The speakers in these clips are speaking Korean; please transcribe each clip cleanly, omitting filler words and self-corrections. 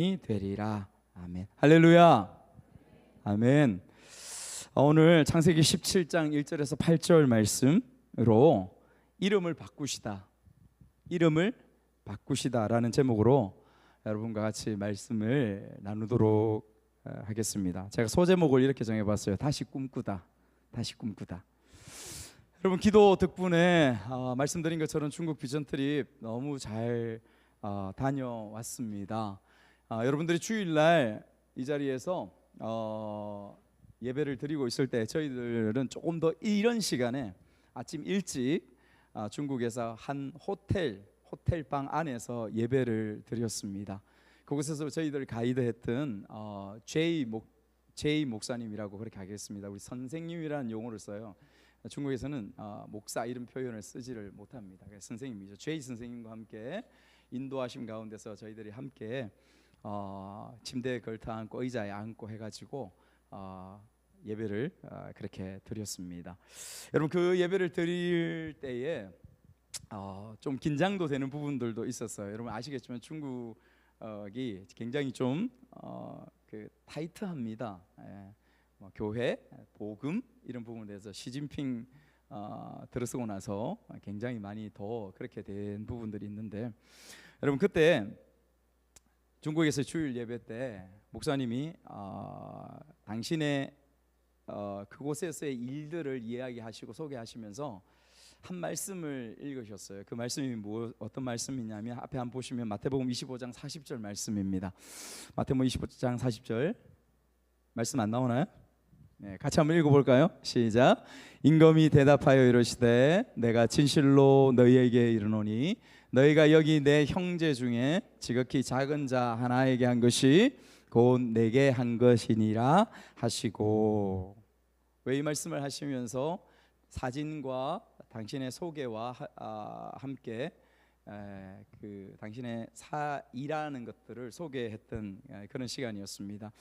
되리라. 아멘. 할렐루야. 아멘. 오늘 창세기 17장 1절에서 8절 말씀으로 이름을 바꾸시다라는 제목으로 여러분과 같이 말씀을 나누도록 하겠습니다. 제가 소제목을 이렇게 정해봤어요. 다시 꿈꾸다. 여러분, 기도 덕분에 말씀드린 것처럼 중국 비전 트립 너무 잘 다녀왔습니다. 여러분들이 주일날 이 자리에서 예배를 드리고 있을 때 저희들은 조금 더 이런 시간에 아침 일찍 중국에서 한 호텔방 안에서 예배를 드렸습니다. 그곳에서 저희들 가이드했던 제이 목사님이라고 그렇게 하겠습니다. 우리 선생님이라는 용어를 써요. 중국에서는 목사 이런 표현을 쓰지를 못합니다. 선생님이죠. 제이 선생님과 함께 인도하심 가운데서 저희들이 함께 침대에 걸터 앉고 의자에 앉고 해가지고 예배를 그렇게 드렸습니다. 여러분, 그 예배를 드릴 때에 좀 긴장도 되는 부분들도 있었어요. 여러분 아시겠지만 중국이 굉장히 좀 타이트합니다. 교회, 복음 이런 부분에 대해서 시진핑 들어서고 나서 굉장히 많이 더 그렇게 된 부분들이 있는데, 여러분 그때 중국에서 주일 예배 때 목사님이 당신의 그곳에서의 일들을 이야기하시고 소개하시면서 한 말씀을 읽으셨어요. 그 말씀이 어떤 말씀이냐면 앞에 한번 보시면 마태복음 25장 40절 말씀입니다. 마태복음 25장 40절 말씀 안 나오나요? 네, 같이 한번 읽어볼까요? 시작. 임금이 대답하여 이르시되 내가 진실로 너희에게 이르노니 너희가 여기 내 형제 중에 지극히 작은 자 하나에게 한 것이 곧 내게 한 것이니라 하시고, 왜 이 말씀을 하시면서 사진과 당신의 소개와 함께 그 당신의 일하는 것들을 소개했던 그런 시간이었습니다.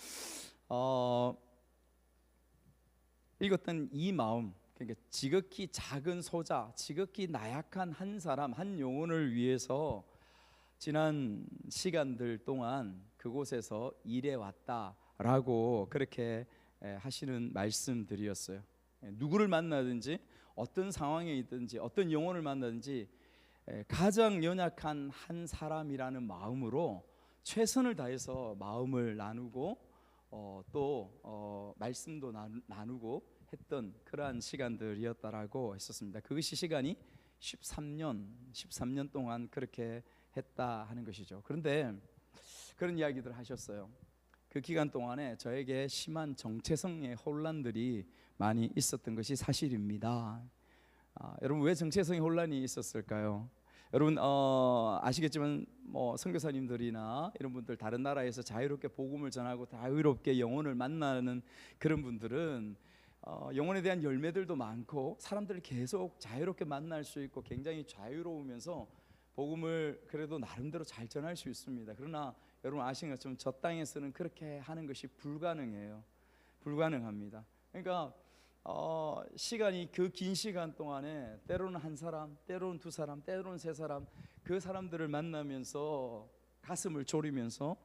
읽었던 이 마음, 그러니까 지극히 작은 소자, 지극히 나약한 한 사람, 한 영혼을 위해서 지난 시간들 동안 그곳에서 일해왔다라고 그렇게 하시는 말씀들이었어요. 누구를 만나든지 어떤 상황에 있든지 어떤 영혼을 만나든지 가장 연약한 한 사람이라는 마음으로 최선을 다해서 마음을 나누고 또 말씀도 나누고 했던 그러한 시간들이었다라고 했었습니다. 그것이 시간이 13년 동안 그렇게 했다 하는 것이죠. 그런데 그런 이야기들 하셨어요. 그 기간 동안에 저에게 심한 정체성의 혼란들이 많이 있었던 것이 사실입니다. 여러분, 왜 정체성의 혼란이 있었을까요? 여러분 아시겠지만 선교사님들이나 이런 분들 다른 나라에서 자유롭게 복음을 전하고 자유롭게 영혼을 만나는 그런 분들은 영혼에 대한 열매들도 많고 사람들을 계속 자유롭게 만날 수 있고 굉장히 자유로우면서 복음을 그래도 나름대로 잘 전할 수 있습니다. 그러나 여러분 아시는 것처럼 저 땅에서는 그렇게 하는 것이 불가능합니다. 그러니까 시간이 그 긴 시간 동안에 때로는 한 사람, 때로는 두 사람, 때로는 세 사람, 그 사람들을 만나면서 가슴을 졸이면서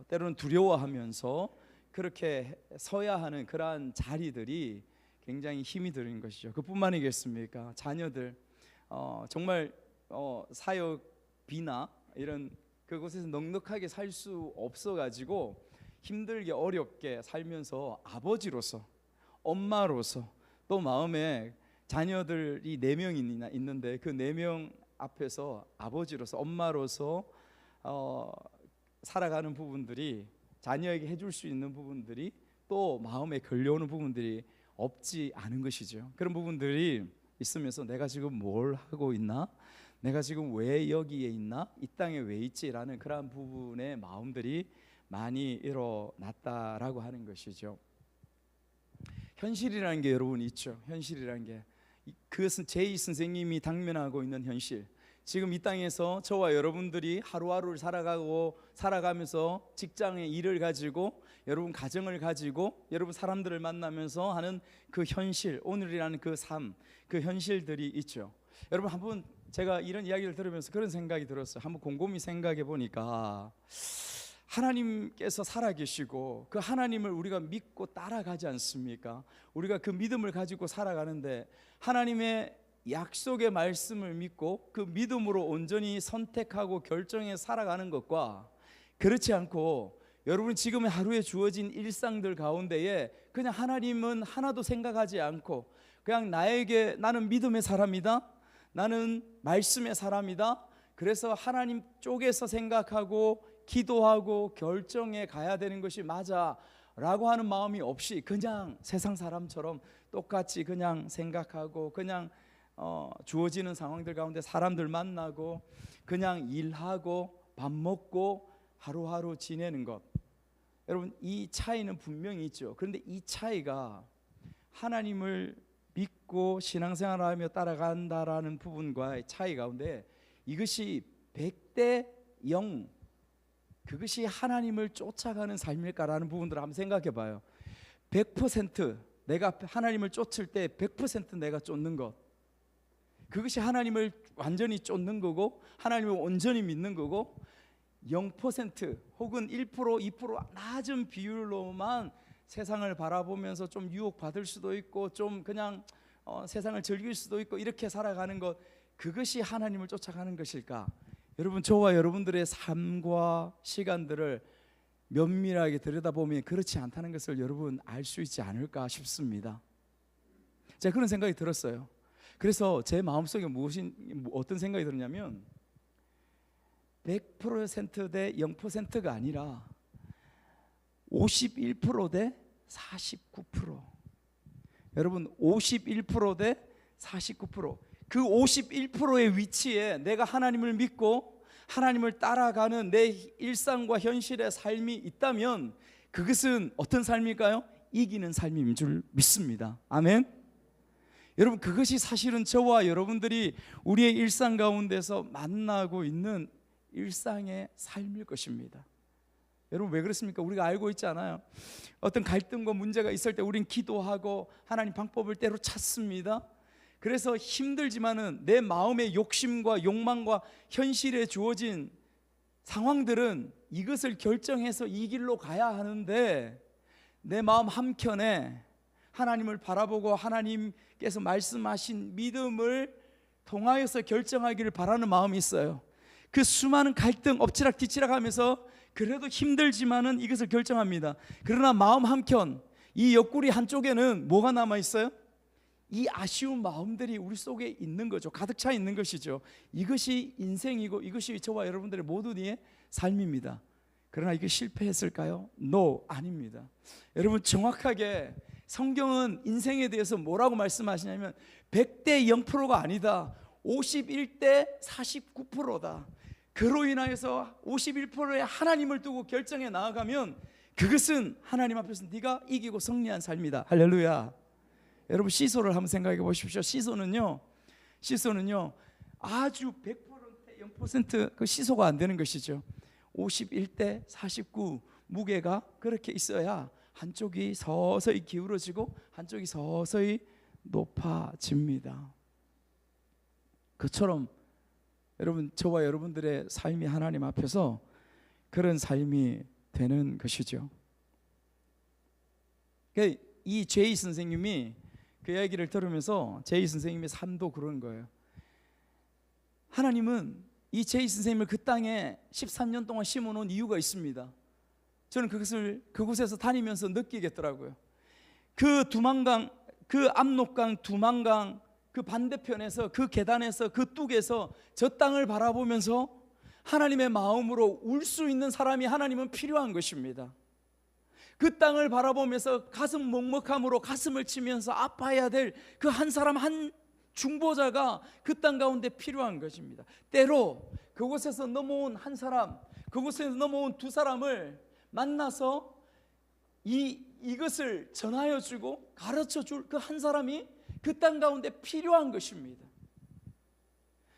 때로는 두려워하면서 그렇게 서야 하는 그러한 자리들이 굉장히 힘이 드는 것이죠. 그뿐만이겠습니까? 자녀들 정말 사역비나 이런 그곳에서 넉넉하게 살 수 없어가지고 힘들게 어렵게 살면서 아버지로서, 엄마로서, 또 마음에 자녀들이 4명이나 있는데 그 4명 앞에서 아버지로서, 엄마로서 살아가는 부분들이, 자녀에게 해줄 수 있는 부분들이 또 마음에 걸려오는 부분들이 없지 않은 것이죠. 그런 부분들이 있으면서 내가 지금 뭘 하고 있나? 내가 지금 왜 여기에 있나? 이 땅에 왜 있지라는 그러한 부분의 마음들이 많이 일어났다라고 하는 것이죠. 현실이라는 게 여러분 있죠. 현실이라는 게, 그것은 제이 선생님이 당면하고 있는 현실. 지금 이 땅에서 저와 여러분들이 하루하루를 살아가면서 직장의 일을 가지고, 여러분 가정을 가지고, 여러분 사람들을 만나면서 하는 그 현실, 오늘이라는 그 삶, 그 현실들이 있죠. 여러분 한번 제가 이런 이야기를 들으면서 그런 생각이 들었어요. 한번 곰곰이 생각해 보니까 하나님께서 살아계시고 그 하나님을 우리가 믿고 따라가지 않습니까? 우리가 그 믿음을 가지고 살아가는데 하나님의 약속의 말씀을 믿고 그 믿음으로 온전히 선택하고 결정해 살아가는 것과 그렇지 않고 여러분 지금 하루에 주어진 일상들 가운데에 그냥 하나님은 하나도 생각하지 않고 그냥 나는 믿음의 사람이다, 나는 말씀의 사람이다, 그래서 하나님 쪽에서 생각하고 기도하고 결정해 가야 되는 것이 맞아 라고 하는 마음이 없이 그냥 세상 사람처럼 똑같이 그냥 생각하고 그냥 주어지는 상황들 가운데 사람들 만나고 그냥 일하고 밥 먹고 하루하루 지내는 것, 여러분 이 차이는 분명히 있죠. 그런데 이 차이가 하나님을 믿고 신앙생활하며 따라간다라는 부분과의 차이 가운데 이것이 100대 0, 그것이 하나님을 쫓아가는 삶일까라는 부분들을 한번 생각해 봐요. 100% 내가 하나님을 쫓을 때 100% 내가 쫓는 것, 그것이 하나님을 완전히 쫓는 거고 하나님을 온전히 믿는 거고 0% 혹은 1%, 2% 낮은 비율로만 세상을 바라보면서 좀 유혹받을 수도 있고 좀 그냥 세상을 즐길 수도 있고 이렇게 살아가는 것, 그것이 하나님을 쫓아가는 것일까? 여러분 저와 여러분들의 삶과 시간들을 면밀하게 들여다보면 그렇지 않다는 것을 여러분 알 수 있지 않을까 싶습니다. 제가 그런 생각이 들었어요. 그래서 제 마음속에 어떤 생각이 들었냐면 100%대 0%가 아니라 51%대 49%, 여러분 51%대 49%, 그 51%의 위치에 내가 하나님을 믿고 하나님을 따라가는 내 일상과 현실의 삶이 있다면 그것은 어떤 삶일까요? 이기는 삶인 줄 믿습니다. 아멘. 여러분 그것이 사실은 저와 여러분들이 우리의 일상 가운데서 만나고 있는 일상의 삶일 것입니다. 여러분 왜 그렇습니까? 우리가 알고 있잖아요. 어떤 갈등과 문제가 있을 때 우린 기도하고 하나님 방법을 때로 찾습니다. 그래서 힘들지만은 내 마음의 욕심과 욕망과 현실에 주어진 상황들은 이것을 결정해서 이 길로 가야 하는데 내 마음 한켠에 하나님을 바라보고 하나님께서 말씀하신 믿음을 통하여서 결정하기를 바라는 마음이 있어요. 그 수많은 갈등 엎치락 뒤치락 하면서 그래도 힘들지만은 이것을 결정합니다. 그러나 마음 한켠, 이 옆구리 한쪽에는 뭐가 남아 있어요? 이 아쉬운 마음들이 우리 속에 있는 거죠. 가득 차 있는 것이죠. 이것이 인생이고 이것이 저와 여러분들의 모두의 삶입니다. 그러나 이게 실패했을까요? No, 아닙니다. 여러분 정확하게 성경은 인생에 대해서 뭐라고 말씀하시냐면 100대 0%가 아니다, 51대 49%다. 그로 인하여서 51%의 하나님을 두고 결정해 나아가면 그것은 하나님 앞에서 네가 이기고 승리한 삶이다. 할렐루야. 여러분 시소를 한번 생각해 보십시오. 시소는요 아주 100% 0% 시소가 안 되는 것이죠. 51대 49 무게가 그렇게 있어야 한쪽이 서서히 기울어지고 한쪽이 서서히 높아집니다. 그처럼 여러분 저와 여러분들의 삶이 하나님 앞에서 그런 삶이 되는 것이죠. 이 제이 선생님이 그 이야기를 들으면서 제이 선생님의 삶도 그런 거예요. 하나님은 이 제이 선생님을 그 땅에 13년 동안 심어놓은 이유가 있습니다. 저는 그곳에서 다니면서 느끼겠더라고요. 그 두만강, 그 압록강 두만강 그 반대편에서 그 계단에서 그 뚝에서 저 땅을 바라보면서 하나님의 마음으로 울 수 있는 사람이 하나님은 필요한 것입니다. 그 땅을 바라보면서 가슴 먹먹함으로 가슴을 치면서 아파해야 될 그 한 사람 한 중보자가 그 땅 가운데 필요한 것입니다. 때로 그곳에서 넘어온 한 사람, 그곳에서 넘어온 두 사람을 만나서 이것을 전하여 주고 가르쳐 줄 그 한 사람이 그 땅 가운데 필요한 것입니다.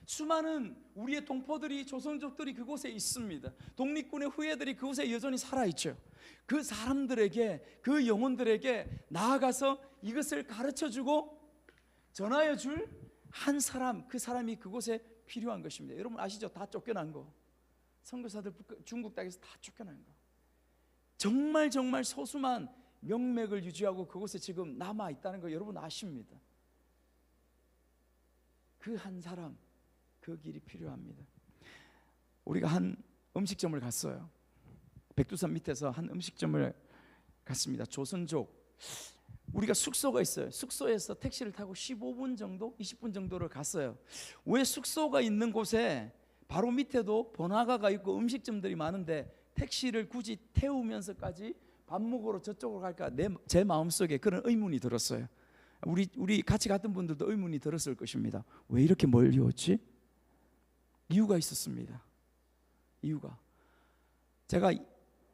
수많은 우리의 동포들이, 조선족들이 그곳에 있습니다. 독립군의 후예들이 그곳에 여전히 살아있죠. 그 사람들에게, 그 영혼들에게 나아가서 이것을 가르쳐주고 전하여 줄 한 사람, 그 사람이 그곳에 필요한 것입니다. 여러분 아시죠? 다 쫓겨난 거. 선교사들 중국 땅에서 다 쫓겨난 거. 정말 정말 소수만 명맥을 유지하고 그곳에 지금 남아 있다는 거 여러분 아십니다. 그 한 사람, 그 길이 필요합니다. 우리가 한 음식점을 갔어요. 백두산 밑에서 한 음식점을 갔습니다. 조선족. 우리가 숙소가 있어요. 숙소에서 택시를 타고 15분 정도, 20분 정도를 갔어요. 왜 숙소가 있는 곳에 바로 밑에도 번화가가 있고 음식점들이 많은데 택시를 굳이 태우면서까지 밥 먹으러 저쪽으로 갈까? 제 마음속에 그런 의문이 들었어요. 우리 같이 갔던 분들도 의문이 들었을 것입니다. 왜 이렇게 멀리 왔지? 이유가 있었습니다. 이유가 제가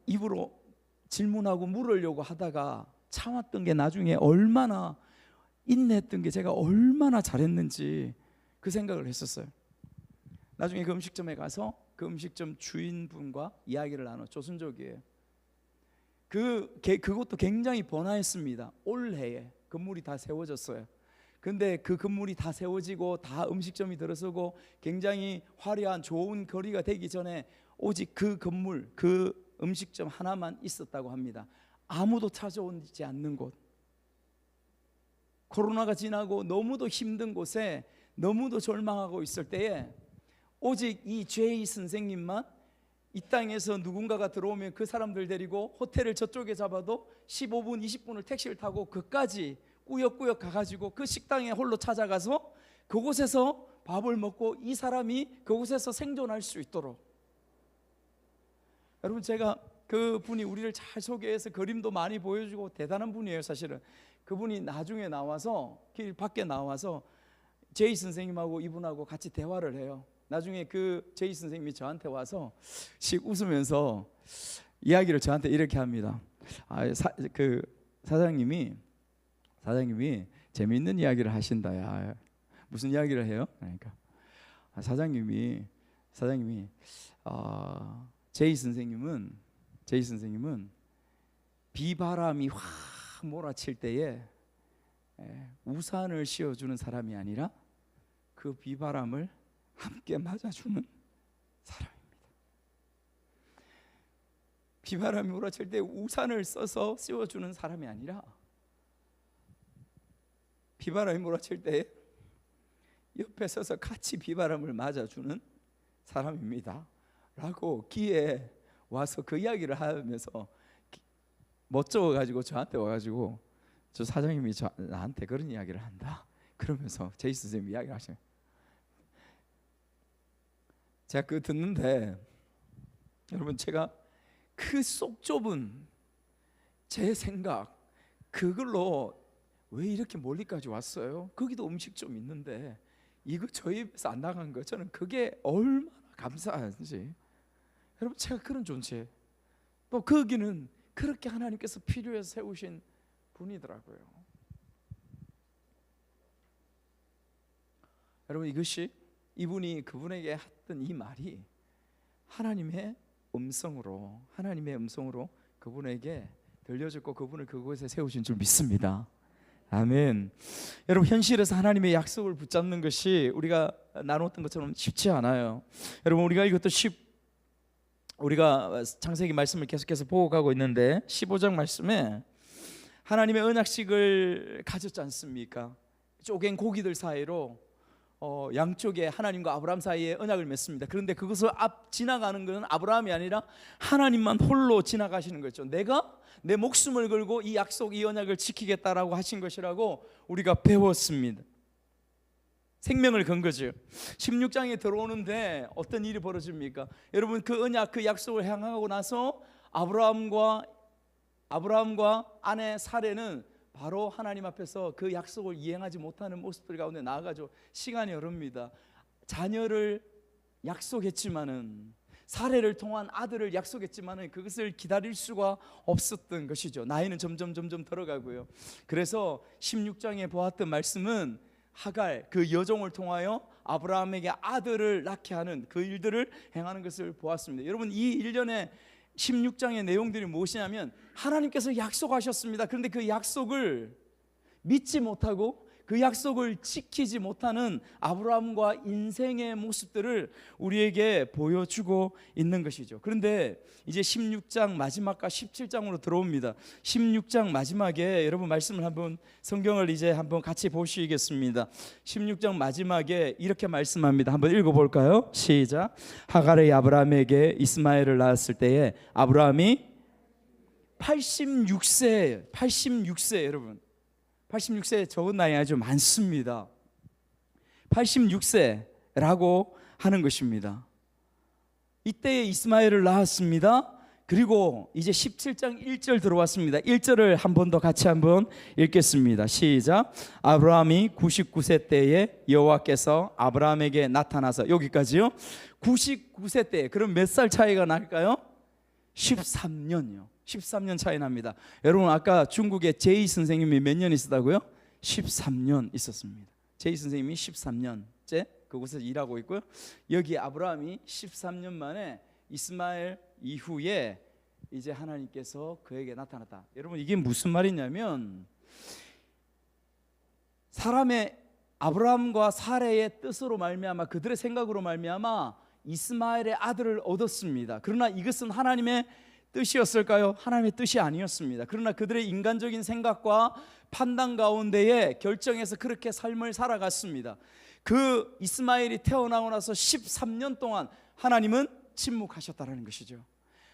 입으로 질문하고 물으려고 하다가 참았던 게 나중에 얼마나 인내했던 게 제가 얼마나 잘했는지 그 생각을 했었어요. 나중에 그 음식점에 가서 그 음식점 주인분과 이야기를 나눠. 조선족이에요. 그것도 굉장히 번화했습니다. 올해에 건물이 다 세워졌어요. 근데 그 건물이 다 세워지고 다 음식점이 들어서고 굉장히 화려한 좋은 거리가 되기 전에 오직 그 건물, 그 음식점 하나만 있었다고 합니다. 아무도 찾아오지 않는 곳. 코로나가 지나고 너무도 힘든 곳에 너무도 절망하고 있을 때에 오직 이 제이 선생님만 이 땅에서 누군가가 들어오면 그 사람들 데리고 호텔을 저쪽에 잡아도 15분, 20분을 택시를 타고 그까지 꾸역꾸역 가가지고 그 식당에 홀로 찾아가서 그곳에서 밥을 먹고 이 사람이 그곳에서 생존할 수 있도록. 여러분, 제가 그분이 우리를 잘 소개해서 그림도 많이 보여주고 대단한 분이에요. 사실은 그분이 나중에 나와서 길 밖에 나와서 제이 선생님하고 이분하고 같이 대화를 해요. 나중에 그 제이 선생님이 저한테 와서 씩 웃으면서 이야기를 저한테 이렇게 합니다. 사장님이 재미있는 이야기를 하신다야. 무슨 이야기를 해요? 그러니까 사장님이 제이 선생님은 비바람이 확 몰아칠 때에 우산을 씌워주는 사람이 아니라 그 비바람을 함께 맞아주는 사람입니다. 비바람이 몰아칠 때 우산을 써서 씌워주는 사람이 아니라 비바람이 몰아칠 때 옆에 서서 같이 비바람을 맞아주는 사람입니다 라고 기에 와서 그 이야기를 하면서 멋쩍어가지고 저한테 와가지고 저 사장님이 나한테 그런 이야기를 한다 그러면서 제이 선생님이 이야기를 하시면 제가 그거 듣는데 여러분, 제가 그 속 좁은 제 생각 그걸로 왜 이렇게 멀리까지 왔어요? 거기도 음식점 있는데 이거 저희 입에서 안 나간 거 저는 그게 얼마나 감사한지. 여러분, 제가 그런 존재, 또 거기는 그렇게 하나님께서 필요해서 세우신 분이더라고요. 여러분, 이분이 그분에게 했던 이 말이 하나님의 음성으로 그분에게 들려졌고 그분을 그곳에 세우신 줄 믿습니다. 아멘. 여러분, 현실에서 하나님의 약속을 붙잡는 것이 우리가 나눴던 것처럼 쉽지 않아요. 여러분, 우리가 창세기 말씀을 계속해서 보고 가고 있는데 15장 말씀에 하나님의 언약식을 가졌지 않습니까? 쪼갠 고기들 사이로 양쪽에 하나님과 아브라함 사이에 언약을 맺습니다. 그런데 그것을 지나가는 것은 아브라함이 아니라 하나님만 홀로 지나가시는 거죠. 내가 내 목숨을 걸고 이 약속, 이 언약을 지키겠다라고 하신 것이라고 우리가 배웠습니다. 생명을 건 거죠. 16장에 들어오는데 어떤 일이 벌어집니까? 여러분, 그 언약, 그 약속을 향하고 나서 아브라함과 아내 사레는 바로 하나님 앞에서 그 약속을 이행하지 못하는 모습들 가운데 나아가죠. 시간이 흐릅니다. 자녀를 약속했지만은, 사례를 통한 아들을 약속했지만은 그것을 기다릴 수가 없었던 것이죠. 나이는 점점 들어가고요. 그래서 16장에 보았던 말씀은 하갈, 그 여종을 통하여 아브라함에게 아들을 낳게 하는 그 일들을 행하는 것을 보았습니다. 여러분, 이 일련의 16장의 내용들이 무엇이냐면 하나님께서 약속하셨습니다. 그런데 그 약속을 믿지 못하고 그 약속을 지키지 못하는 아브라함과 인생의 모습들을 우리에게 보여주고 있는 것이죠. 그런데 이제 16장 마지막과 17장으로 들어옵니다. 16장 마지막에 여러분 말씀을 한번, 성경을 이제 한번 같이 보시겠습니다. 16장 마지막에 이렇게 말씀합니다. 한번 읽어볼까요? 시작. 하갈이 아브라함에게 이스마엘을 낳았을 때에 아브라함이 86세 여러분, 86세 적은 나이 아주 많습니다. 86세라고 하는 것입니다. 이때에 이스마엘을 낳았습니다. 그리고 이제 17장 1절 들어왔습니다. 1절을 한 번 더 같이 한번 읽겠습니다. 시작. 아브라함이 99세 때에 여호와께서 아브라함에게 나타나서, 여기까지요. 99세 때, 그럼 몇 살 차이가 날까요? 13년이요. 13년 차이 납니다. 여러분 아까 중국에 제이 선생님이 몇 년 있었다고요? 13년 있었습니다. 제이 선생님이 13년째 그곳에서 일하고 있고요. 여기 아브라함이 13년 만에 이스마엘 이후에 이제 하나님께서 그에게 나타났다. 여러분 이게 무슨 말이냐면, 사람의 아브라함과 사레의 뜻으로 말미암아, 그들의 생각으로 말미암아 이스마엘의 아들을 얻었습니다. 그러나 이것은 하나님의 뜻이었을까요? 하나님의 뜻이 아니었습니다. 그러나 그들의 인간적인 생각과 판단 가운데에 결정해서 그렇게 삶을 살아갔습니다. 그 이스마엘이 태어나고 나서 13년 동안 하나님은 침묵하셨다는 것이죠.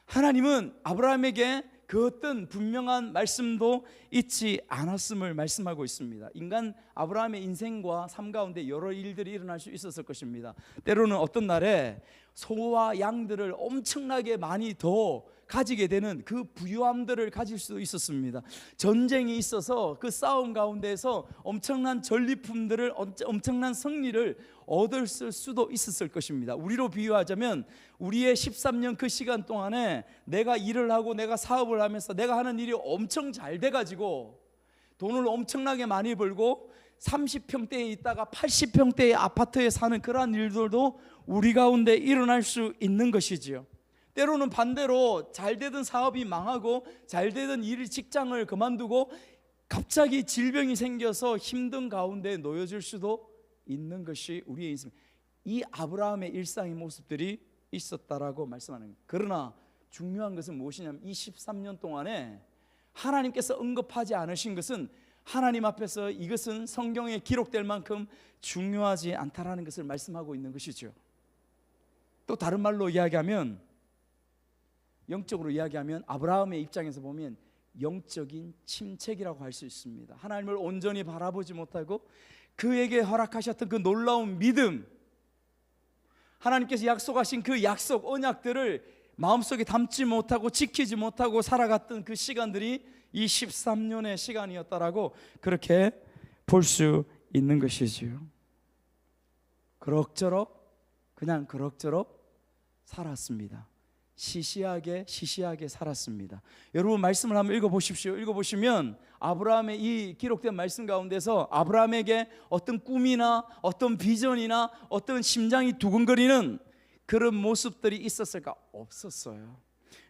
하나님은 아브라함에게 그 어떤 분명한 말씀도 잊지 않았음을 말씀하고 있습니다. 인간 아브라함의 인생과 삶 가운데 여러 일들이 일어날 수 있었을 것입니다. 때로는 어떤 날에 소와 양들을 엄청나게 많이 더 가지게 되는 그 부유함들을 가질 수도 있었습니다. 전쟁이 있어서 그 싸움 가운데에서 엄청난 전리품들을, 엄청난 승리를 얻을 수도 있었을 것입니다. 우리로 비유하자면 우리의 13년 그 시간 동안에 내가 일을 하고 내가 사업을 하면서 내가 하는 일이 엄청 잘 돼가지고 돈을 엄청나게 많이 벌고 30평대에 있다가 80평대의 아파트에 사는 그러한 일들도 우리 가운데 일어날 수 있는 것이지요. 때로는 반대로 잘 되던 사업이 망하고 잘 되던 일, 직장을 그만두고 갑자기 질병이 생겨서 힘든 가운데 놓여질 수도 있는 것이 우리의 인생입니다. 이 아브라함의 일상의 모습들이 있었다라고 말씀하는 거예요. 그러나 중요한 것은 무엇이냐면 이 13년 동안에 하나님께서 언급하지 않으신 것은 하나님 앞에서 이것은 성경에 기록될 만큼 중요하지 않다라는 것을 말씀하고 있는 것이죠. 또 다른 말로 이야기하면, 영적으로 이야기하면 아브라함의 입장에서 보면 영적인 침체기라고 할 수 있습니다. 하나님을 온전히 바라보지 못하고 그에게 허락하셨던 그 놀라운 믿음, 하나님께서 약속하신 그 약속, 언약들을 마음속에 담지 못하고 지키지 못하고 살아갔던 그 시간들이 이 13년의 시간이었다라고 그렇게 볼 수 있는 것이지요. 그냥 그럭저럭 살았습니다. 시시하게 살았습니다. 여러분 말씀을 한번 읽어보십시오. 읽어보시면 아브라함의 이 기록된 말씀 가운데서 아브라함에게 어떤 꿈이나 어떤 비전이나 어떤 심장이 두근거리는 그런 모습들이 있었을까? 없었어요.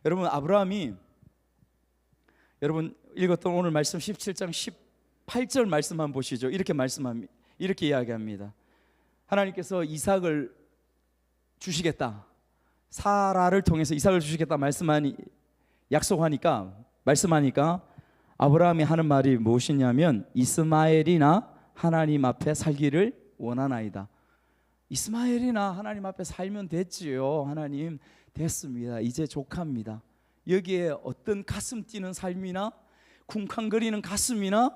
여러분 아브라함이, 여러분 읽었던 오늘 말씀 17장 18절 말씀 한번 보시죠. 이렇게 이야기합니다. 하나님께서 이삭을 주시겠다, 사라를 통해서 이삭을 주시겠다 말씀하니까 아브라함이 하는 말이 무엇이냐면 이스마엘이나 하나님 앞에 살기를 원하나이다. 이스마엘이나 하나님 앞에 살면 됐지요. 하나님 됐습니다. 이제 족합니다. 여기에 어떤 가슴 뛰는 삶이나 쿵쾅거리는 가슴이나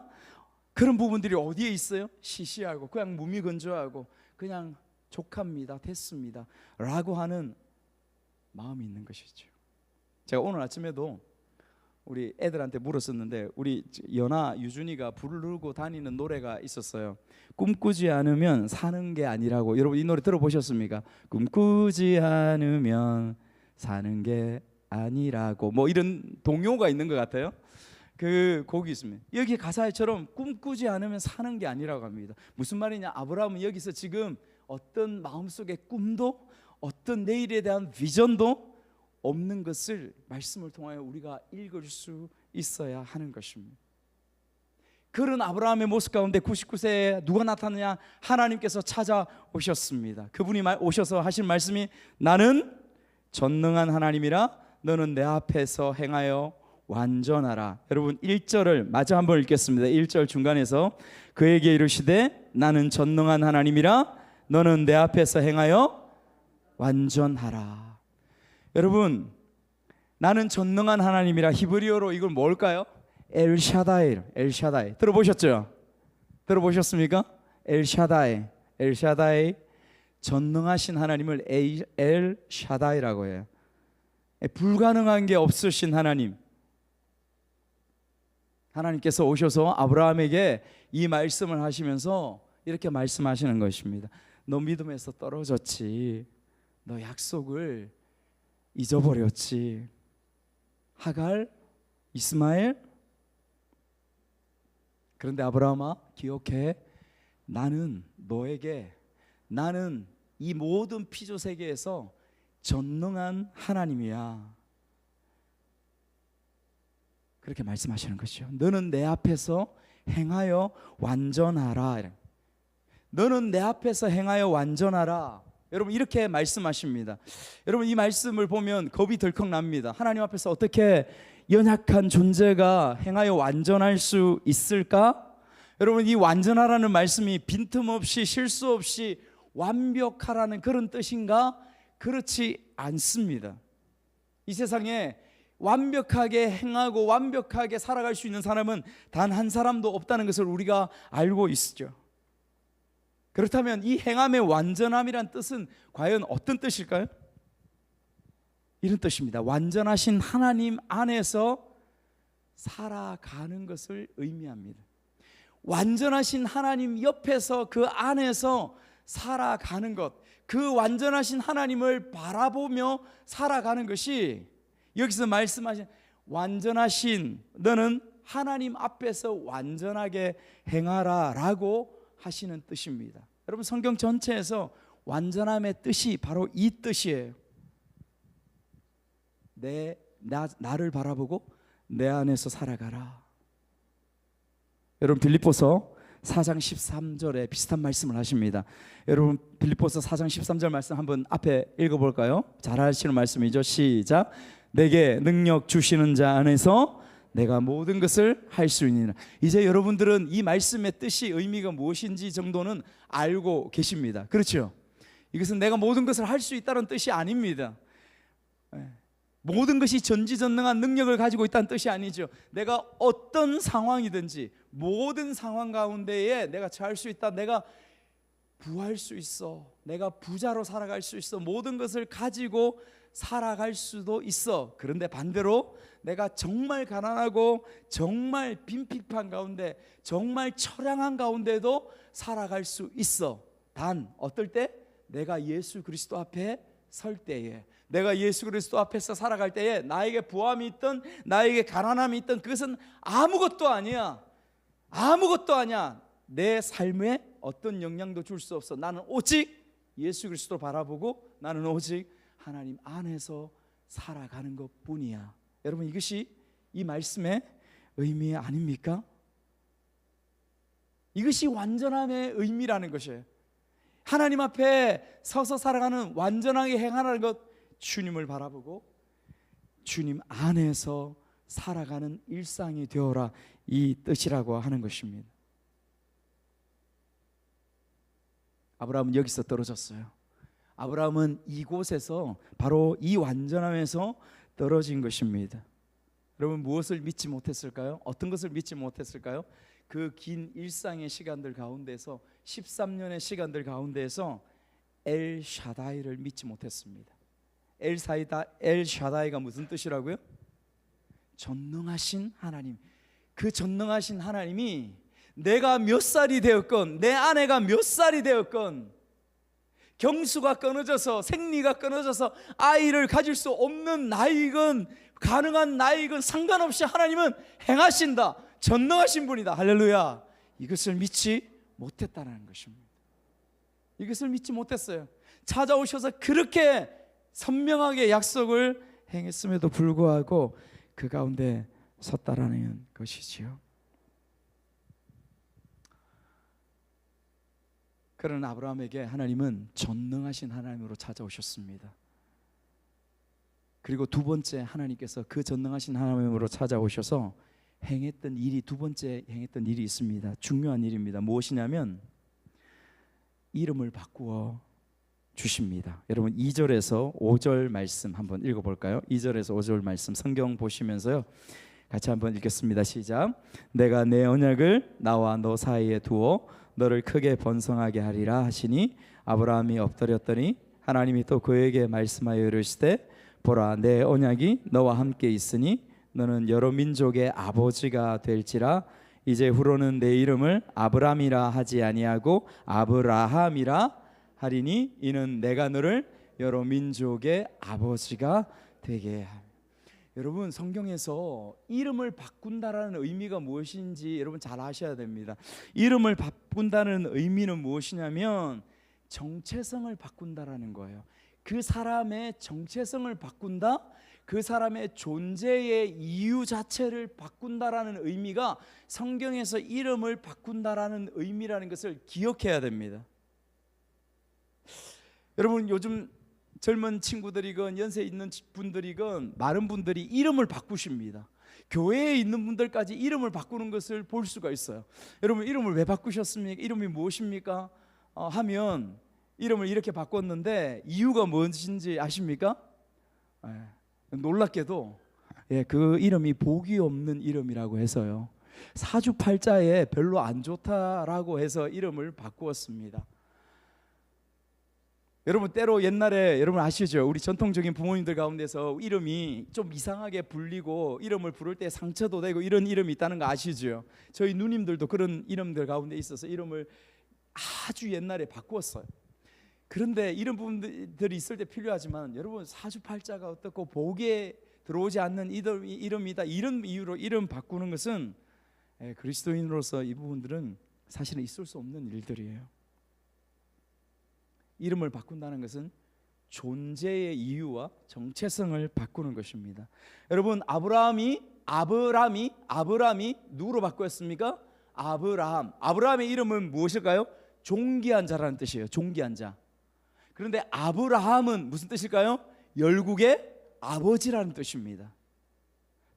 그런 부분들이 어디에 있어요? 시시하고 그냥 무미건조하고 그냥 족합니다. 됐습니다 라고 하는 마음이 있는 것이죠. 제가 오늘 아침에도 우리 애들한테 물었었는데 우리 연아 유준이가 부르고 다니는 노래가 있었어요. 꿈꾸지 않으면 사는 게 아니라고. 여러분 이 노래 들어보셨습니까? 꿈꾸지 않으면 사는 게 아니라고, 뭐 이런 동요가 있는 것 같아요. 그 곡이 있습니다. 여기 가사처럼 꿈꾸지 않으면 사는 게 아니라고 합니다. 무슨 말이냐? 아브라함은 여기서 지금 어떤 마음속의 꿈도 어떤 내일에 대한 비전도 없는 것을 말씀을 통하여 우리가 읽을 수 있어야 하는 것입니다. 그런 아브라함의 모습 가운데 99세에 누가 나타나냐? 하나님께서 찾아오셨습니다. 그분이 오셔서 하신 말씀이 나는 전능한 하나님이라 너는 내 앞에서 행하여 완전하라. 여러분 1절을 마저 한번 읽겠습니다. 1절 중간에서 그에게 이르시되 나는 전능한 하나님이라 너는 내 앞에서 행하여 완전하라. 여러분 나는 전능한 하나님이라 히브리어로 이걸 뭘까요? 엘샤다이. 들어보셨죠? 들어보셨습니까? 엘샤다이. 전능하신 하나님을 엘샤다이라고 해요. 불가능한 게 없으신 하나님. 하나님께서 오셔서 아브라함에게 이 말씀을 하시면서 이렇게 말씀하시는 것입니다. 너 믿음에서 떨어졌지. 너 약속을 잊어버렸지. 하갈, 이스마엘. 그런데 아브라함아 기억해. 나는 이 모든 피조 세계에서 전능한 하나님이야. 그렇게 말씀하시는 것이죠. 너는 내 앞에서 행하여 완전하라. 너는 내 앞에서 행하여 완전하라. 여러분 이렇게 말씀하십니다. 여러분 이 말씀을 보면 겁이 덜컥 납니다. 하나님 앞에서 어떻게 연약한 존재가 행하여 완전할 수 있을까? 여러분 이 완전하라는 말씀이 빈틈없이 실수 없이 완벽하라는 그런 뜻인가? 그렇지 않습니다. 이 세상에 완벽하게 행하고 완벽하게 살아갈 수 있는 사람은 단 한 사람도 없다는 것을 우리가 알고 있죠. 그렇다면 이 행함의 완전함이란 뜻은 과연 어떤 뜻일까요? 이런 뜻입니다. 완전하신 하나님 안에서 살아가는 것을 의미합니다. 완전하신 하나님 옆에서 그 안에서 살아가는 것, 그 완전하신 하나님을 바라보며 살아가는 것이 여기서 말씀하신 완전하신 너는 하나님 앞에서 완전하게 행하라 라고 하시는 뜻입니다. 여러분 성경 전체에서 완전함의 뜻이 바로 이 뜻이에요. 나를 바라보고 내 안에서 살아가라. 여러분 빌립보서 4장 13절에 비슷한 말씀을 하십니다. 여러분 빌립보서 4장 13절 말씀 한번 앞에 읽어볼까요? 잘 하시는 말씀이죠. 시작. 내게 능력 주시는 자 안에서 내가 모든 것을 할 수 있느니라. 이제 여러분들은 이 말씀의 뜻이 의미가 무엇인지 정도는 알고 계십니다. 그렇죠? 이것은 내가 모든 것을 할 수 있다는 뜻이 아닙니다. 모든 것이 전지전능한 능력을 가지고 있다는 뜻이 아니죠. 내가 어떤 상황이든지 모든 상황 가운데에 내가 처할 수 있다. 내가 부할 수 있어. 내가 부자로 살아갈 수 있어. 모든 것을 가지고 살아갈 수도 있어. 그런데 반대로 내가 정말 가난하고 정말 빈핍한 가운데 정말 처량한 가운데도 살아갈 수 있어. 단 어떨 때? 내가 예수 그리스도 앞에 설 때에, 내가 예수 그리스도 앞에서 살아갈 때에 나에게 부함이 있든 나에게 가난함이 있든 그것은 아무것도 아니야. 아무것도 아니야. 내 삶에 어떤 영향도 줄 수 없어. 나는 오직 예수 그리스도 바라보고 나는 오직 하나님 안에서 살아가는 것뿐이야. 여러분 이것이 이 말씀의 의미 아닙니까? 이것이 완전함의 의미라는 것이에요. 하나님 앞에 서서 살아가는 완전하게 행하는 것, 주님을 바라보고 주님 안에서 살아가는 일상이 되어라, 이 뜻이라고 하는 것입니다. 아브라함은 여기서 떨어졌어요. 아브라함은 이곳에서 바로 이 완전함에서 떨어진 것입니다. 여러분 무엇을 믿지 못했을까요? 어떤 것을 믿지 못했을까요? 그 긴 일상의 시간들 가운데서 13년의 시간들 가운데서 엘샤다이를 믿지 못했습니다. 엘샤다이가 무슨 뜻이라고요? 전능하신 하나님. 그 전능하신 하나님이 내가 몇 살이 되었건, 내 아내가 몇 살이 되었건, 경수가 끊어져서 생리가 끊어져서 아이를 가질 수 없는 나이건 가능한 나이건 상관없이 하나님은 행하신다. 전능하신 분이다. 할렐루야. 이것을 믿지 못했다는 것입니다. 이것을 믿지 못했어요. 찾아오셔서 그렇게 선명하게 약속을 행했음에도 불구하고 그 가운데 섰다라는 것이지요. 그런 아브라함에게 하나님은 전능하신 하나님으로 찾아오셨습니다. 그리고 두 번째 하나님께서 그 전능하신 하나님으로 찾아오셔서 행했던 일이, 두 번째 행했던 일이 있습니다. 중요한 일입니다. 무엇이냐면 이름을 바꾸어 주십니다. 여러분 2절에서 5절 말씀 한번 읽어볼까요? 2절에서 5절 말씀 성경 보시면서요 같이 한번 읽겠습니다. 시작. 내가 내 언약을 나와 너 사이에 두어 너를 크게 번성하게 하리라 하시니 아브라함이 엎드렸더니 하나님이 또 그에게 말씀하여 이르시되 보라 내 언약이 너와 함께 있으니 너는 여러 민족의 아버지가 될지라 이제 후로는 내 이름을 아브람이라 하지 아니하고 아브라함이라 하리니 이는 내가 너를 여러 민족의 아버지가 되게 하리. 여러분 성경에서 이름을 바꾼다라는 의미가 무엇인지 여러분 잘 아셔야 됩니다. 이름을 바꾼다는 의미는 무엇이냐면 정체성을 바꾼다라는 거예요. 그 사람의 정체성을 바꾼다, 그 사람의 존재의 이유 자체를 바꾼다라는 의미가 성경에서 이름을 바꾼다라는 의미라는 것을 기억해야 됩니다. 여러분 요즘 젊은 친구들이건 연세 있는 분들이건 많은 분들이 이름을 바꾸십니다. 교회에 있는 분들까지 이름을 바꾸는 것을 볼 수가 있어요. 여러분 이름을 왜 바꾸셨습니까? 이름이 무엇입니까? 하면 이름을 이렇게 바꿨는데 이유가 무엇인지 아십니까? 놀랍게도 그 이름이 복이 없는 이름이라고 해서요 사주팔자에 별로 안 좋다라고 해서 이름을 바꾸었습니다. 여러분 때로 옛날에 여러분 아시죠? 우리 전통적인 부모님들 가운데서 이름이 좀 이상하게 불리고 이름을 부를 때 상처도 되고 이런 이름이 있다는 거 아시죠? 저희 누님들도 그런 이름들 가운데 있어서 이름을 아주 옛날에 바꾸었어요. 그런데 이런 부분들이 있을 때 필요하지만 여러분 사주팔자가 어떻고 복에 들어오지 않는 이름이다 이런 이유로 이름 바꾸는 것은 그리스도인으로서 이 부분들은 사실은 있을 수 없는 일들이에요. 이름을 바꾼다는 것은 존재의 이유와 정체성을 바꾸는 것입니다. 여러분 아브라함이 누구로 바꾸었습니까? 아브라함의 이름은 무엇일까요? 존귀한 자라는 뜻이에요. 존귀한 자. 그런데 아브라함은 무슨 뜻일까요? 열국의 아버지라는 뜻입니다.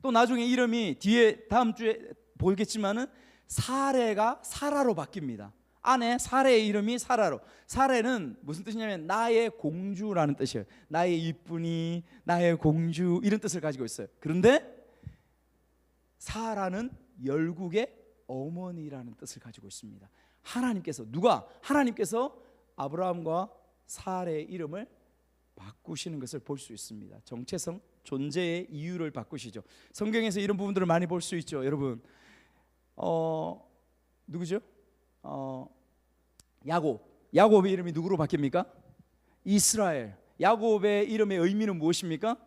또 나중에 이름이 뒤에 다음 주에 보겠지만은 사레가 사라로 바뀝니다. 아내 사레의 이름이 사라로. 사레는 무슨 뜻이냐면 나의 공주라는 뜻이에요. 나의 이쁜이, 나의 공주 이런 뜻을 가지고 있어요. 그런데 사라는 열국의 어머니라는 뜻을 가지고 있습니다. 하나님께서 아브라함과 사레의 이름을 바꾸시는 것을 볼 수 있습니다. 정체성, 존재의 이유를 바꾸시죠. 성경에서 이런 부분들을 많이 볼 수 있죠. 여러분 누구죠? 야곱의 이름이 누구로 바뀝니까? 이스라엘. 야곱의 이름의 의미는 무엇입니까?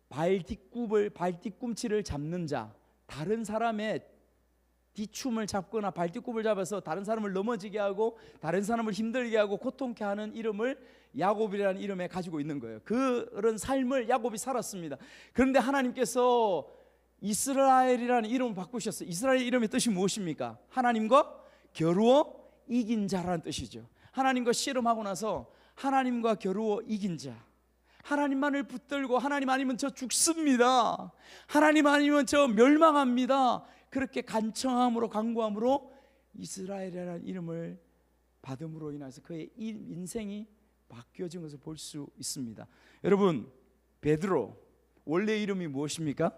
발뒤꿈치를 잡는 자. 다른 사람의 뒤춤을 잡거나 발뒤꿈을 잡아서 다른 사람을 넘어지게 하고 다른 사람을 힘들게 하고 고통케 하는 이름을 야곱이라는 이름에 가지고 있는 거예요. 그런 삶을 야곱이 살았습니다. 그런데 하나님께서 이스라엘이라는 이름을 바꾸셨어요. 이스라엘 이름의 뜻이 무엇입니까? 하나님과 겨루어 이긴 자라는 뜻이죠. 하나님과 씨름하고 나서 하나님과 겨루어 이긴 자. 하나님만을 붙들고 하나님 아니면 저 죽습니다. 하나님 아니면 저 멸망합니다. 그렇게 간청함으로 간구함으로 이스라엘이라는 이름을 받음으로 인해서 그의 인생이 바뀌어진 것을 볼 수 있습니다. 여러분 베드로 원래 이름이 무엇입니까?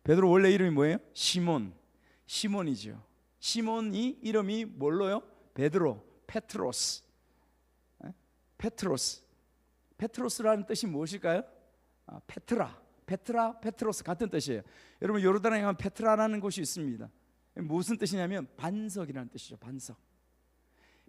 베드로 원래 이름이 뭐예요? 시몬이죠. 시몬이 이름이 뭘로요? 베드로, 페트로스라는 뜻이 무엇일까요? 페트로스 같은 뜻이에요. 여러분 요르단에 가면 페트라라는 곳이 있습니다. 무슨 뜻이냐면 반석이라는 뜻이죠. 반석.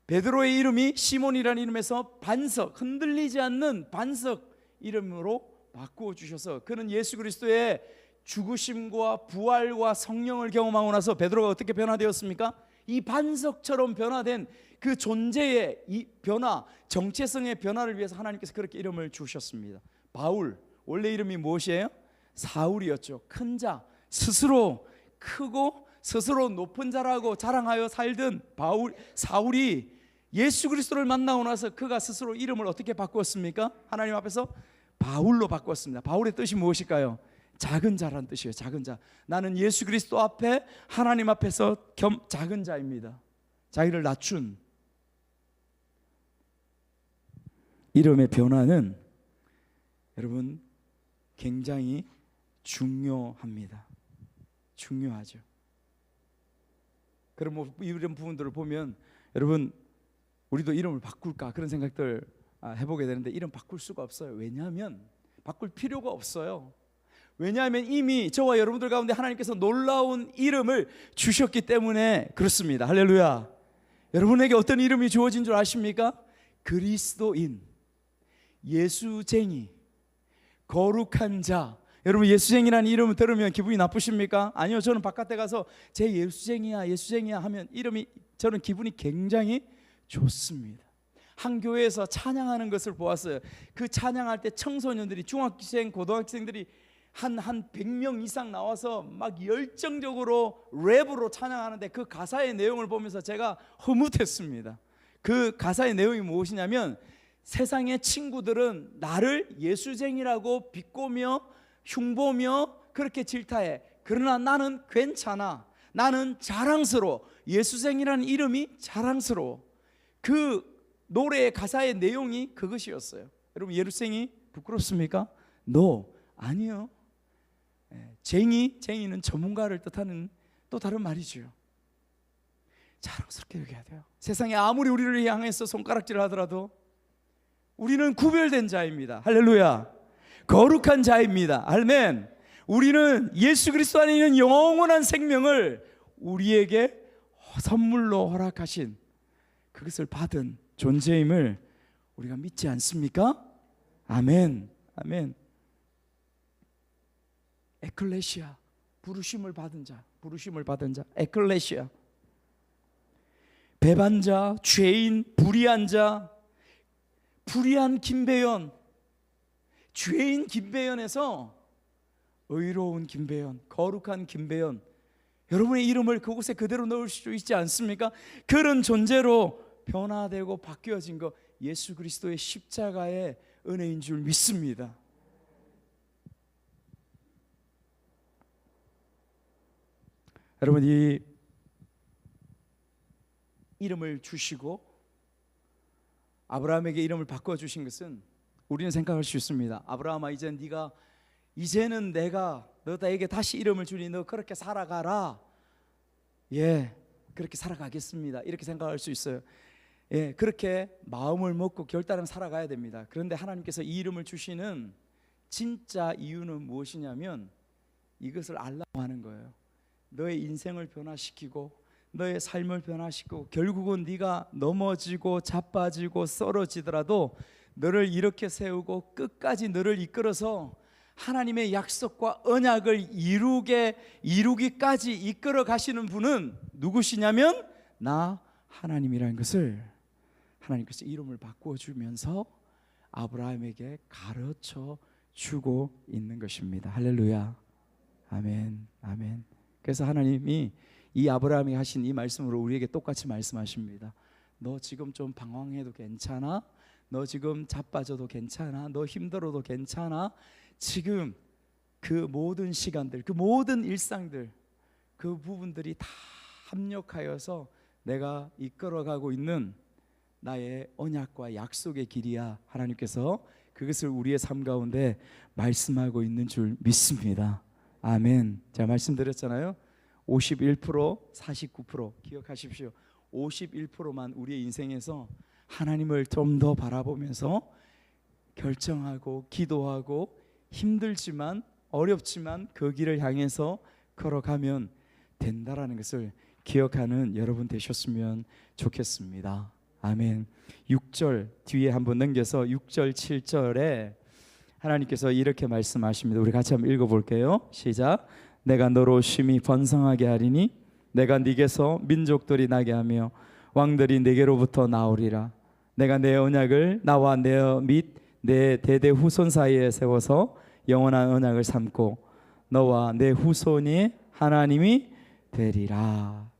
베드로의 이름이 시몬이라는 이름에서 반석, 흔들리지 않는 반석 이름으로 바꾸어 주셔서 그는 예수 그리스도의 죽으심과 부활과 성령을 경험하고 나서 베드로가 어떻게 변화되었습니까? 이 반석처럼 변화된 그 존재의 이 변화, 정체성의 변화를 위해서 하나님께서 그렇게 이름을 주셨습니다. 바울, 원래 이름이 무엇이에요? 사울이었죠. 큰 자, 스스로 크고 스스로 높은 자라고 자랑하여 살던 사울이 예수 그리스도를 만나고 나서 그가 스스로 이름을 어떻게 바꾸었습니까? 하나님 앞에서 바울로 바꾸었습니다. 바울의 뜻이 무엇일까요? 작은 자란 뜻이에요. 작은 자. 나는 예수 그리스도 앞에 하나님 앞에서 작은 자입니다. 자기를 낮춘. 이름의 변화는 여러분 굉장히 중요합니다. 중요하죠. 그럼 뭐 이런 부분들을 보면 여러분 우리도 이름을 바꿀까 그런 생각들 해보게 되는데 이름 바꿀 수가 없어요. 왜냐하면 바꿀 필요가 없어요. 왜냐하면 이미 저와 여러분들 가운데 하나님께서 놀라운 이름을 주셨기 때문에 그렇습니다. 할렐루야. 여러분에게 어떤 이름이 주어진 줄 아십니까? 그리스도인, 예수쟁이, 거룩한 자. 여러분 예수쟁이라는 이름을 들으면 기분이 나쁘십니까? 아니요, 저는 바깥에 가서 제 예수쟁이야 하면 이름이 저는 기분이 굉장히 좋습니다. 한 교회에서 찬양하는 것을 보았어요. 그 찬양할 때 청소년들이, 중학생, 고등학생들이 한 100명 이상 나와서 막 열정적으로 랩으로 찬양하는데 그 가사의 내용을 보면서 제가 흐뭇했습니다. 그 가사의 내용이 무엇이냐면 세상의 친구들은 나를 예수쟁이라고 비꼬며 흉보며 그렇게 질타해. 그러나 나는 괜찮아. 나는 자랑스러워. 예수쟁이라는 이름이 자랑스러워. 그 노래의 가사의 내용이 그것이었어요. 여러분 예수쟁이 부끄럽습니까? No, 아니요. 쟁이는 전문가를 뜻하는 또 다른 말이죠. 자랑스럽게 여겨야 돼요. 세상에 아무리 우리를 향해서 손가락질을 하더라도 우리는 구별된 자입니다. 할렐루야. 거룩한 자입니다. 아멘. 우리는 예수 그리스도 안에 있는 영원한 생명을 우리에게 선물로 허락하신 그것을 받은 존재임을 우리가 믿지 않습니까? 아멘. 아멘. 에클레시아, 부르심을 받은 자, 에클레시아. 배반자, 죄인, 불의한 자, 불의한 김배연, 죄인 김배연에서 의로운 김배연, 거룩한 김배연. 여러분의 이름을 그곳에 그대로 넣을 수 있지 않습니까? 그런 존재로 변화되고 바뀌어진 것, 예수 그리스도의 십자가의 은혜인 줄 믿습니다. 여러분 이 이름을 주시고 아브라함에게 이름을 바꿔주신 것은 우리는 생각할 수 있습니다. 아브라함아, 이제는 내가 너에게 다시 이름을 주니 너 그렇게 살아가라. 예, 그렇게 살아가겠습니다. 이렇게 생각할 수 있어요. 예, 그렇게 마음을 먹고 결단을 살아가야 됩니다. 그런데 하나님께서 이 이름을 주시는 진짜 이유는 무엇이냐면 이것을 알라고 하는 거예요. 너의 인생을 변화시키고 너의 삶을 변화시키고 결국은 네가 넘어지고 자빠지고 쓰러지더라도 너를 이렇게 세우고 끝까지 너를 이끌어서 하나님의 약속과 언약을 이루기까지 이끌어 가시는 분은 누구시냐면 나 하나님이라는 것을 하나님께서 이름을 바꾸어 주면서 아브라함에게 가르쳐 주고 있는 것입니다. 할렐루야. 아멘. 아멘. 그래서 하나님이 이 아브라함이 하신 이 말씀으로 우리에게 똑같이 말씀하십니다. 너 지금 좀 방황해도 괜찮아? 너 지금 자빠져도 괜찮아? 너 힘들어도 괜찮아? 지금 그 모든 시간들, 그 모든 일상들, 그 부분들이 다 합력하여서 내가 이끌어가고 있는 나의 언약과 약속의 길이야. 하나님께서 그것을 우리의 삶 가운데 말씀하고 있는 줄 믿습니다. 아멘. 제가 말씀드렸잖아요. 51%, 49% 기억하십시오. 51%만 우리의 인생에서 하나님을 좀 더 바라보면서 결정하고 기도하고 힘들지만 어렵지만 그 길을 향해서 걸어가면 된다라는 것을 기억하는 여러분 되셨으면 좋겠습니다. 아멘. 6절 뒤에 한번 넘겨서 6절 7절에 하나님께서 이렇게 말씀하십니다. 우리 같이 한번 읽어볼게요. 시작. 내가 너로 심히 번성하게 하리니 내가 네게서 민족들이 나게 하며 왕들이 네게로부터 나오리라. 내가 내 언약을 나와 내 및 내 대대 후손 사이에 세워서 영원한 언약을 삼고 너와 내 후손이 하나님이 되리라.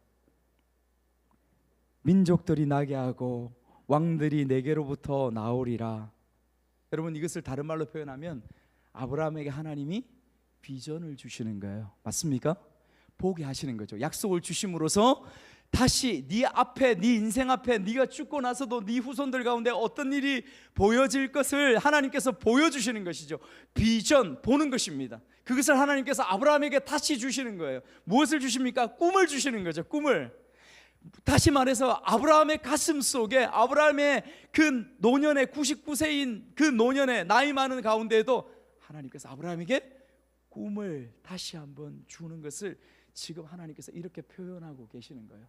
민족들이 나게 하고 왕들이 내게로부터 나오리라. 여러분, 이것을 다른 말로 표현하면 아브라함에게 하나님이 비전을 주시는 거예요. 맞습니까? 보게 하시는 거죠. 약속을 주심으로써 다시 네 앞에, 네 인생 앞에 네가 죽고 나서도 네 후손들 가운데 어떤 일이 보여질 것을 하나님께서 보여주시는 것이죠. 비전, 보는 것입니다. 그것을 하나님께서 아브라함에게 다시 주시는 거예요. 무엇을 주십니까? 꿈을 주시는 거죠. 꿈을. 다시 말해서 아브라함의 가슴 속에, 아브라함의 그 노년의 99세인 그 노년의 나이 많은 가운데에도 하나님께서 아브라함에게 꿈을 다시 한번 주는 것을 지금 하나님께서 이렇게 표현하고 계시는 거예요.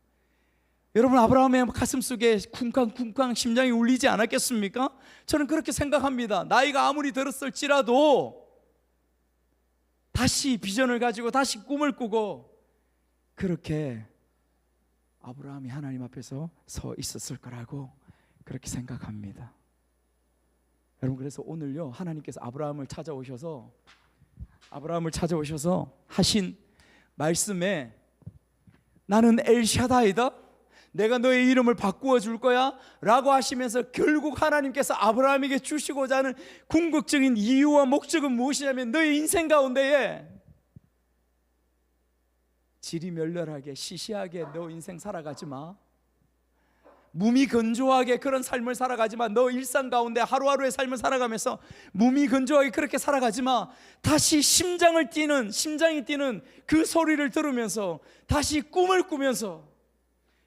여러분, 아브라함의 가슴 속에 쿵쾅쿵쾅 심장이 울리지 않았겠습니까? 저는 그렇게 생각합니다. 나이가 아무리 들었을지라도 다시 비전을 가지고 다시 꿈을 꾸고 그렇게 아브라함이 하나님 앞에서 서 있었을 거라고 그렇게 생각합니다. 여러분, 그래서 오늘요, 하나님께서 아브라함을 찾아오셔서 하신 말씀에 나는 엘샤다이다, 내가 너의 이름을 바꾸어 줄 거야 라고 하시면서 결국 하나님께서 아브라함에게 주시고자 하는 궁극적인 이유와 목적은 무엇이냐면, 너의 인생 가운데에 지리멸렬하게 시시하게 너 인생 살아가지 마. 무미건조하게 그런 삶을 살아가지 마. 너 일상 가운데 하루하루의 삶을 살아가면서 무미건조하게 그렇게 살아가지 마. 다시 심장이 뛰는 그 소리를 들으면서 다시 꿈을 꾸면서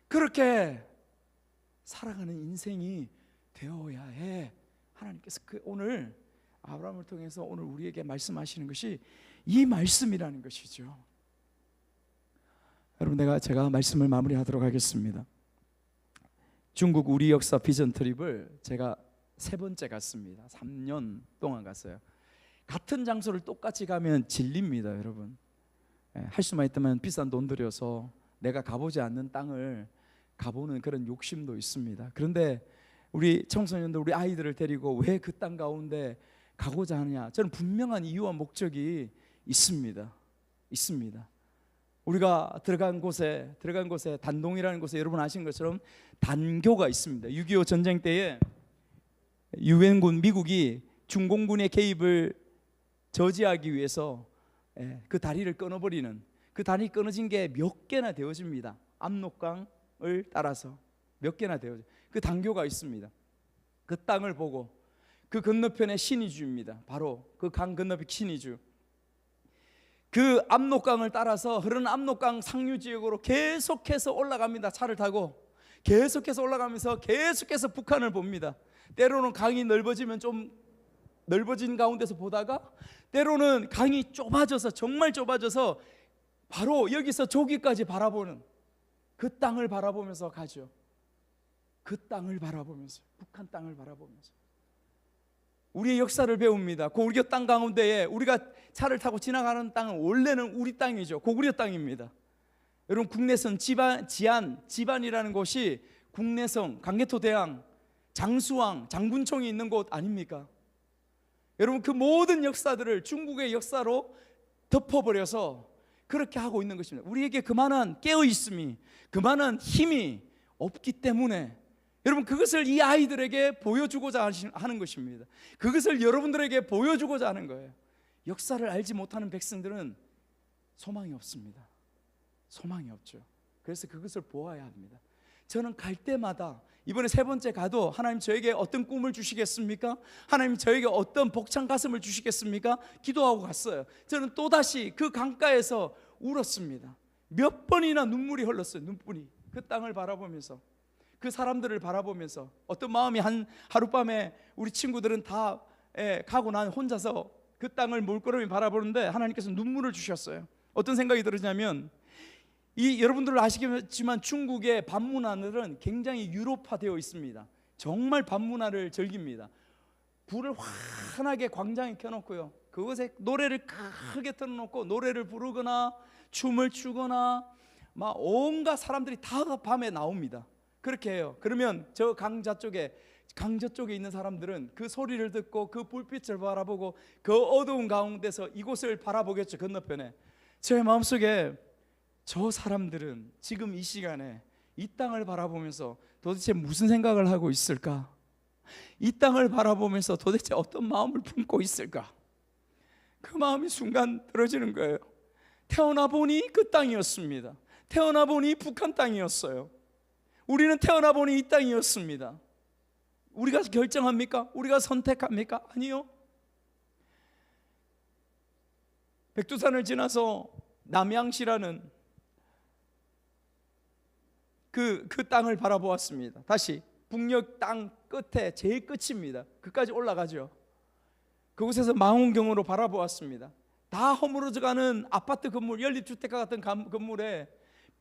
그렇게 살아가는 인생이 되어야 해. 하나님께서 오늘 아브라함을 통해서 오늘 우리에게 말씀하시는 것이 이 말씀이라는 것이죠. 여러분, 제가 말씀을 마무리하도록 하겠습니다. 중국 우리 역사 비전 트립을 제가 3번째 갔습니다. 3년 동안 갔어요. 같은 장소를 똑같이 가면 질립니다, 여러분. 할 수만 있다면 비싼 돈 들여서 내가 가보지 않는 땅을 가보는 그런 욕심도 있습니다. 그런데 우리 청소년들, 우리 아이들을 데리고 왜 그 땅 가운데 가고자 하느냐? 저는 분명한 이유와 목적이 있습니다. 우리가 들어간 곳에 단동이라는 곳에 여러분 아시는 것처럼 단교가 있습니다. 6.25 전쟁 때에 유엔군, 미국이 중공군의 개입을 저지하기 위해서 그 다리를 끊어버리는, 그 다리 끊어진 게 몇 개나 되어집니다. 압록강을 따라서 몇 개나 되어져. 그 단교가 있습니다. 그 땅을 보고 그 건너편에 신의주입니다. 바로 그 강 건너편 신의주. 그 압록강을 따라서 흐르는 압록강 상류 지역으로 계속해서 올라갑니다. 차를 타고 계속해서 올라가면서 계속해서 북한을 봅니다. 때로는 강이 넓어지면 좀 넓어진 가운데서 보다가, 때로는 강이 좁아져서, 정말 좁아져서 바로 여기서 저기까지 바라보는 그 땅을 바라보면서 가죠. 그 땅을 바라보면서, 북한 땅을 바라보면서 우리의 역사를 배웁니다. 고구려 땅 가운데에 우리가 차를 타고 지나가는 땅은 원래는 우리 땅이죠. 고구려 땅입니다. 여러분, 국내성 지안이라는 곳이 국내성, 강개토대왕, 장수왕, 장군총이 있는 곳 아닙니까? 여러분, 그 모든 역사들을 중국의 역사로 덮어버려서 그렇게 하고 있는 것입니다. 우리에게 그만한 깨어있음이, 그만한 힘이 없기 때문에 여러분, 그것을 이 아이들에게 보여주고자 하는 것입니다. 그것을 여러분들에게 보여주고자 하는 거예요. 역사를 알지 못하는 백성들은 소망이 없습니다. 소망이 없죠. 그래서 그것을 보아야 합니다. 저는 갈 때마다, 이번에 3번째 가도 하나님 저에게 어떤 꿈을 주시겠습니까? 하나님 저에게 어떤 벅찬 가슴을 주시겠습니까? 기도하고 갔어요. 저는 또다시 그 강가에서 울었습니다. 몇 번이나 눈물이 흘렀어요. 눈물이. 그 땅을 바라보면서, 그 사람들을 바라보면서 어떤 마음이 하룻밤에 우리 친구들은 다 가고 난 혼자서 그 땅을 물끄러미 바라보는데 하나님께서 눈물을 주셨어요. 어떤 생각이 들었냐면, 여러분들 아시겠지만 중국의 밤문화들은 굉장히 유럽화되어 있습니다. 정말 밤문화를 즐깁니다. 불을 환하게 광장에 켜놓고요, 그곳에 노래를 크게 틀어놓고 노래를 부르거나 춤을 추거나 막 온갖 사람들이 다 밤에 나옵니다. 그렇게 해요. 그러면 저 강자 쪽에 있는 사람들은 그 소리를 듣고 그 불빛을 바라보고 그 어두운 가운데서 이곳을 바라보겠죠. 건너편에. 제 마음속에 저 사람들은 지금 이 시간에 이 땅을 바라보면서 도대체 무슨 생각을 하고 있을까? 이 땅을 바라보면서 도대체 어떤 마음을 품고 있을까? 그 마음이 순간 들어지는 거예요. 태어나 보니 그 땅이었습니다. 태어나 보니 북한 땅이었어요. 우리는 태어나 보니 이 땅이었습니다. 우리가 결정합니까? 우리가 선택합니까? 아니요. 백두산을 지나서 남양시라는 그 땅을 바라보았습니다. 다시 북녘 땅 끝에 제일 끝입니다. 그까지 올라가죠. 그곳에서 망원경으로 바라보았습니다. 다 허물어져가는 아파트 건물, 연립주택가 같은 건물에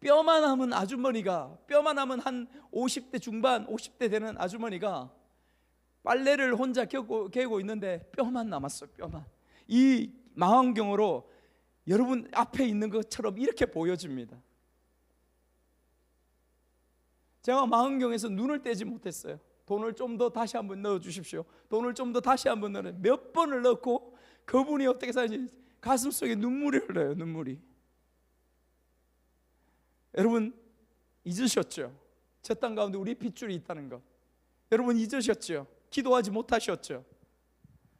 뼈만 남은 아주머니가, 뼈만 남은 한 50대 중반, 50대 되는 아주머니가 빨래를 혼자 개고 있는데 뼈만 남았어요. 뼈만. 이 망원경으로 여러분 앞에 있는 것처럼 이렇게 보여집니다. 제가 망원경에서 눈을 떼지 못했어요. 돈을 좀 더 다시 한번 넣어 주십시오. 돈을 좀 더 다시 한번 넣어. 몇 번을 넣고 그분이 어떻게 사는지 가슴 속에 눈물이 흘러요. 눈물이. 여러분 잊으셨죠? 저 땅 가운데 우리 핏줄이 있다는 것. 여러분 잊으셨죠? 기도하지 못하셨죠?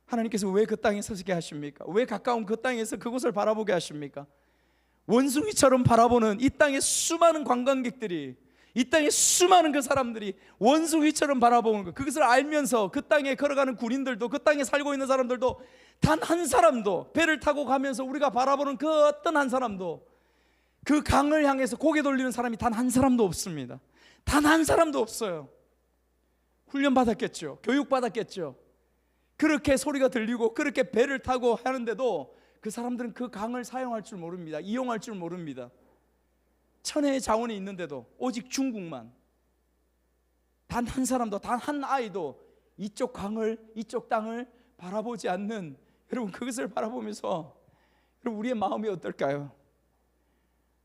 하나님께서 왜 그 땅에 서게 하십니까? 왜 가까운 그 땅에서 그곳을 바라보게 하십니까? 원숭이처럼 바라보는 이 땅의 수많은 관광객들이, 이 땅의 수많은 그 사람들이 원숭이처럼 바라보는 것, 그것을 알면서 그 땅에 걸어가는 군인들도, 그 땅에 살고 있는 사람들도 단 한 사람도, 배를 타고 가면서 우리가 바라보는 그 어떤 한 사람도, 그 강을 향해서 고개 돌리는 사람이 단 한 사람도 없습니다. 단 한 사람도 없어요. 훈련 받았겠죠. 교육 받았겠죠. 그렇게 소리가 들리고 그렇게 배를 타고 하는데도 그 사람들은 그 강을 사용할 줄 모릅니다. 이용할 줄 모릅니다. 천혜의 자원이 있는데도 오직 중국만, 단 한 사람도, 단 한 아이도 이쪽 강을, 이쪽 땅을 바라보지 않는, 여러분 그것을 바라보면서 여러분 우리의 마음이 어떨까요?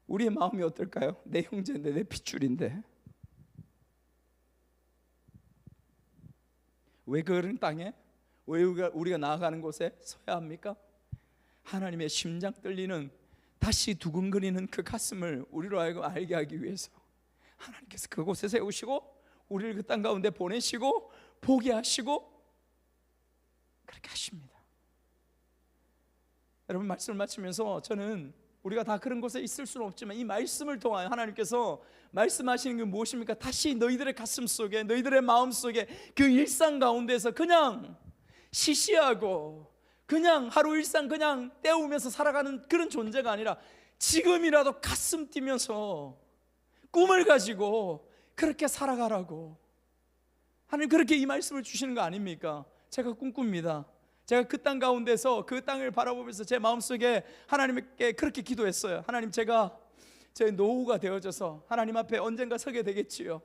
우리의 마음이 어떨까요? 내 형제인데, 내 핏줄인데 왜 그런 땅에, 왜 우리가 나아가는 곳에 서야 합니까? 하나님의 심장 떨리는, 다시 두근거리는 그 가슴을 우리로 하여금 알게 하기 위해서 하나님께서 그곳에 세우시고 우리를 그 땅 가운데 보내시고 보게 하시고 그렇게 하십니다. 여러분 말씀을 마치면서 저는 우리가 다 그런 곳에 있을 수는 없지만 이 말씀을 통하여 하나님께서 말씀하시는 게 무엇입니까? 다시 너희들의 가슴 속에, 너희들의 마음 속에 그 일상 가운데서 그냥 시시하고 그냥 하루 일상 그냥 때우면서 살아가는 그런 존재가 아니라 지금이라도 가슴 뛰면서 꿈을 가지고 그렇게 살아가라고 하나님 그렇게 이 말씀을 주시는 거 아닙니까? 제가 꿈꿉니다. 제가 그 땅 가운데서 그 땅을 바라보면서 제 마음속에 하나님께 그렇게 기도했어요. 하나님, 제가 제 노후가 되어져서 하나님 앞에 언젠가 서게 되겠지요.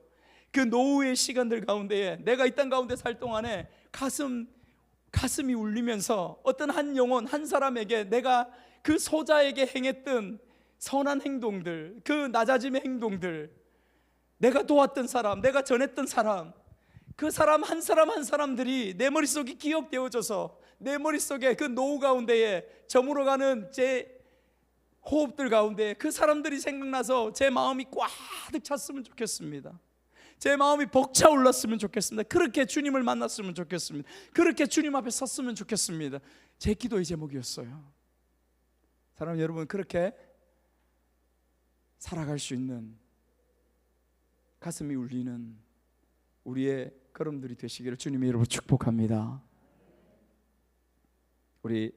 그 노후의 시간들 가운데에 내가 이 땅 가운데 살 동안에 가슴이 울리면서 어떤 한 영혼, 한 사람에게 내가 그 소자에게 행했던 선한 행동들, 그 낮아짐의 행동들, 내가 도왔던 사람, 내가 전했던 사람, 그 사람 한 사람 한 사람들이 내 머릿속에 기억되어져서 내 머릿속에 그 노후 가운데에 저물어가는 제 호흡들 가운데 그 사람들이 생각나서 제 마음이 꽉 찼으면 좋겠습니다. 제 마음이 벅차올랐으면 좋겠습니다. 그렇게 주님을 만났으면 좋겠습니다. 그렇게 주님 앞에 섰으면 좋겠습니다. 제 기도의 제목이었어요. 사랑하는 여러분, 그렇게 살아갈 수 있는 가슴이 울리는 우리의 걸음들이 되시기를 주님의 이름으로 축복합니다. 우리